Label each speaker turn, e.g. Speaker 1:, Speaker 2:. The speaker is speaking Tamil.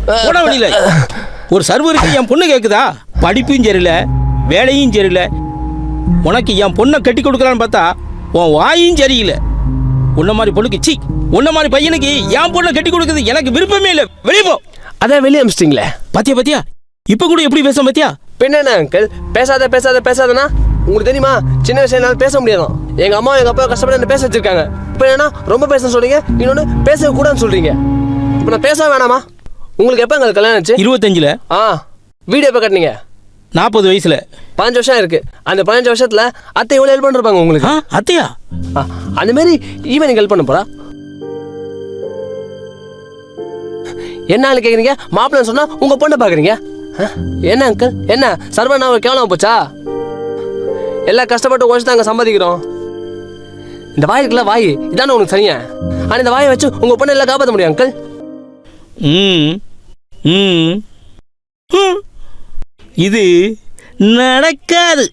Speaker 1: போட வழியில ஒரு சர்வருக்கு என் பொண்ணு கேட்குதா? படிப்பும் சரியில்ல, வேலையும் சரியில்ல. உனக்கு என் பொண்ணை கட்டி கொடுக்கலான்னு பார்த்தா உன் வாயும் சரியில்லை. உன்ன மாதிரி பொண்ணுக்கு சி, உன்ன மாதிரி பையனுக்கு என் பொண்ணை கட்டி கொடுக்குறது எனக்கு விருப்பமே இல்லை. வெளியே போ.
Speaker 2: அதான் வெளியே அமிச்சிட்டிங்களே.
Speaker 1: பாத்தியா பாத்தியா இப்போ கூட எப்படி பேச பாத்தியா?
Speaker 2: பின்ன என்ன அங்கிள், பேசாத பேசாத பேசாதனா உங்களுக்கு தெரியுமா? சின்ன விஷயம் பேச முடியாதான். எங்க அம்மா எங்க அப்பா கஷ்டப்பட்டு என்ன பேச வச்சிருக்காங்க. இப்போ என்ன ரொம்ப பேச சொல்றீங்க, இன்னொன்னு பேச கூடாதுன்னு சொல்றீங்க. இப்போ நான் பேச வேணாமா? உங்களுக்கு எப்போ எங்களுக்கு கல்யாணம் ஆச்சு?
Speaker 1: 25ல.
Speaker 2: வீடு எப்போ கட்டினீங்க?
Speaker 1: 40 வயசுல.
Speaker 2: 5 வருஷம் இருக்கு. அந்த 15 வருஷத்துல அத்தை எவ்வளவு ஹெல்ப் பண்ணிருப்பாங்க உங்களுக்கு?
Speaker 1: அத்தையா?
Speaker 2: அந்த மாதிரி ஈவன் ஹெல்ப் பண்ண போறா? என்ன கேக்குறீங்க? மாப்பிள்ளை சொன்னா உங்க பொண்ணை பாக்குறீங்க. என்ன அங்கிள், என்ன சர்வனா கேவலம் போச்சா? எல்லாம் கஷ்டப்பட்டு உழைச்சு தாங்க சம்பாதிக்கிறோம். இந்த வாய் இருக்குல்ல, வாய் இதானே உனக்கு சரியா? ஆனா இந்த வாயை வச்சு உங்க பொண்ணை எல்லாம் காப்பாற்ற முடியும் அங்கிள்.
Speaker 1: இது நடக்காது.